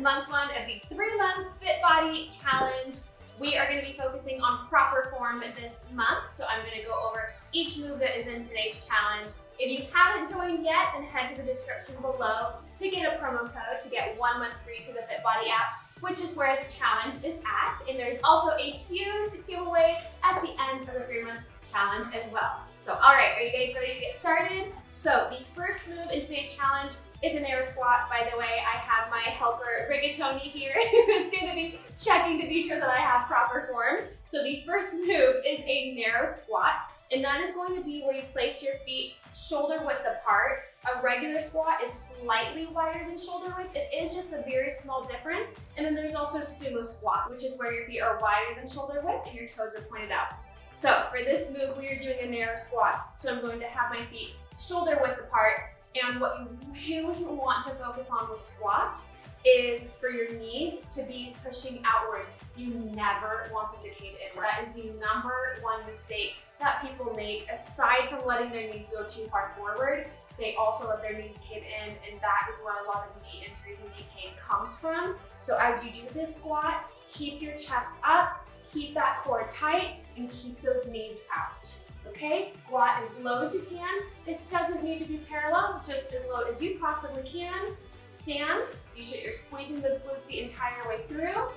month one of the 3-month Fit Body Challenge. We are going to be focusing on proper form this month, so I'm going to go over each move that is in today's challenge. If you haven't joined yet, then head to the description below to get a promo code to get 1 month free to the Fit Body app, which is where the challenge is at. And there's also a huge giveaway at the end of the 3-month challenge as well. So, all right, are you guys ready to get started? So the first move in today's challenge is an air squat. By the way, I have my helper RIGATONI here who's going to be checking to be sure that I have proper form. So the first move is a narrow squat, and that is going to be where you place your feet shoulder width apart. A regular squat is slightly wider than shoulder width. It is just a very small difference. And then there's also sumo squat, which is where your feet are wider than shoulder width and your toes are pointed out. So for this move, we are doing a narrow squat. So I'm going to have my feet shoulder width apart. And what you really want to focus on with squats is for your knees to be pushing outward. You never want them to cave inward. That is the #1 mistake that people make. Aside from letting their knees go too far forward, they also let their knees cave in, and that is where a lot of knee injuries and knee pain comes from. So as you do this squat, keep your chest up, keep that core tight, and keep those knees out. Okay, squat as low as you can. It doesn't need to be parallel, just as low as you possibly can. Stand, be sure you're squeezing those glutes the entire way through.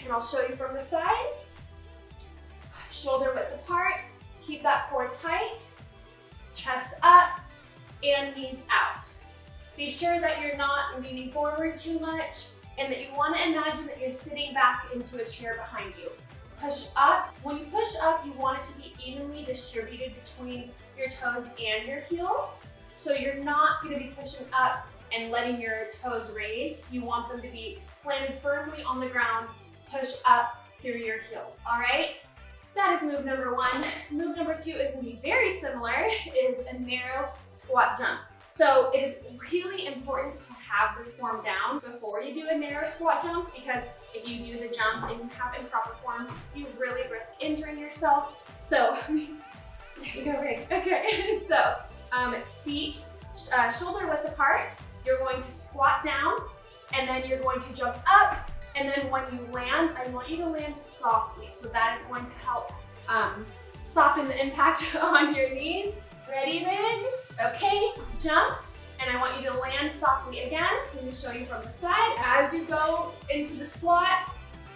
And I'll show you from the side. Shoulder width apart, keep that core tight, chest up, and knees out. Be sure that you're not leaning forward too much and that you want to imagine that you're sitting back into a chair behind you. Push up. When you push up, you want it to be evenly distributed between your toes and your heels. So you're not going to be pushing up and letting your toes raise. You want them to be planted firmly on the ground, push up through your heels, all right? That is move number 1. Move number 2 is going to be very similar, is a narrow squat jump. So it is really important to have this form down before you do a narrow squat jump, because if you do the jump and you have improper form, you really risk injuring yourself. So, there you go, Rig. Okay, so feet shoulder width apart. You're going to squat down, and then you're going to jump up, and then when you land, I want you to land softly. So that is going to help soften the impact on your knees. Ready, Rig? Okay, jump, and I want you to land softly again. Let me show you from the side. As you go into the squat,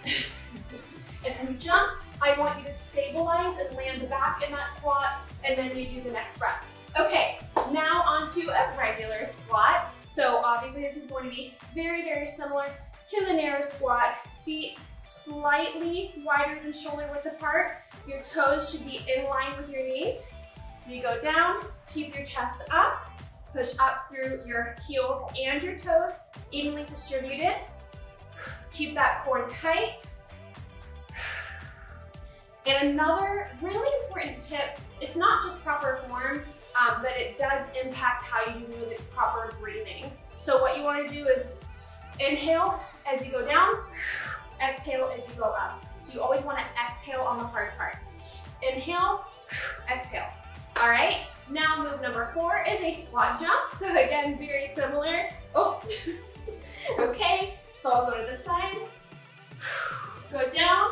and then jump, I want you to stabilize and land back in that squat, and then you do the next breath. Okay, now onto a regular squat. So obviously this is going to be very, very similar to the narrow squat. Feet slightly wider than shoulder width apart. Your toes should be in line with your knees. You go down, keep your chest up, push up through your heels and your toes, evenly distributed. Keep that core tight. And another really important tip, it's not just proper form, but it does impact how you move. It's proper breathing. So what you want to do is inhale as you go down, exhale as you go up. So you always want to exhale on the hard part. Inhale, exhale. All right, now move number 4 is a squat jump. So again, very similar. Oh, okay, so I'll go to the side, go down,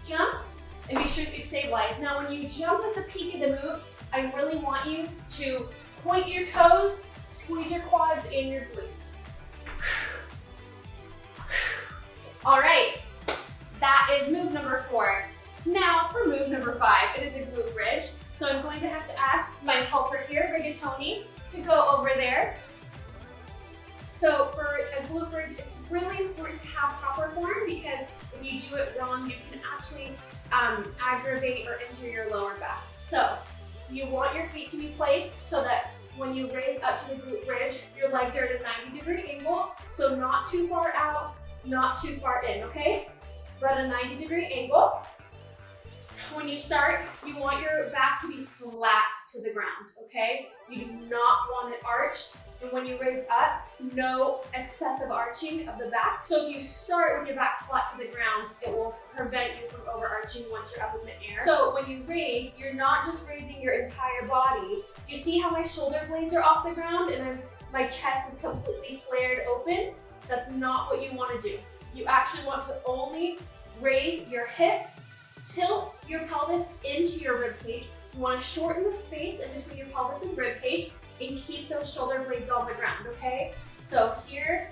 jump, and be sure that you stabilize. Now when you jump at the peak of the move, I really want you to point your toes, squeeze your quads and your glutes. All right, that is move number 4. Now for move number 5, it is a glute bridge. So I'm going to have to ask my helper here, RIGATONI, to go over there. So for a glute bridge, it's really important to have proper form, because if you do it wrong, you can actually aggravate or injure your lower back. So you want your feet to be placed so that when you raise up to the glute bridge, your legs are at a 90-degree angle. So not too far out, not too far in, okay? We're at a 90-degree angle. When you start, you want your back to be flat to the ground, okay? You do not want it arched. And when you raise up, no excessive arching of the back. So if you start with your back flat to the ground, it will prevent you from overarching once you're up in the air. So when you raise, you're not just raising your entire body. Do you see how my shoulder blades are off the ground and my chest is completely flared open? That's not what you want to do. You actually want to only raise your hips, tilt your pelvis into your rib cage. You want to shorten the space in between your pelvis and rib cage and keep those shoulder blades on the ground, okay? So here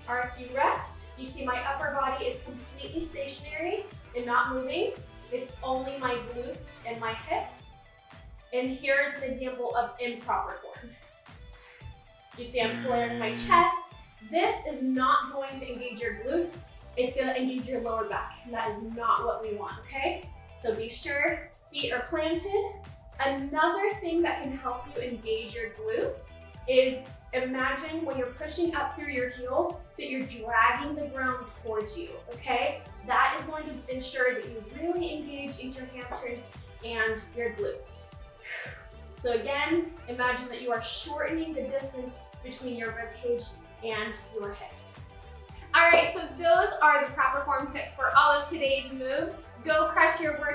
are a few reps. You see my upper body is completely stationary and not moving. It's only my glutes and my hips. And here is an example of improper form. You see I'm flaring my chest. This is not going to engage your glutes. It's going to engage your lower back. And that is not what we want, okay? So be sure feet are planted. Another thing that can help you engage your glutes is imagine when you're pushing up through your heels that you're dragging the ground towards you, okay? That is going to ensure that you really engage into your hamstrings and your glutes. So again, imagine that you are shortening the distance between your rib cage and your hips. All right, so those are the proper form tips for all of today's moves. Go crush your workout.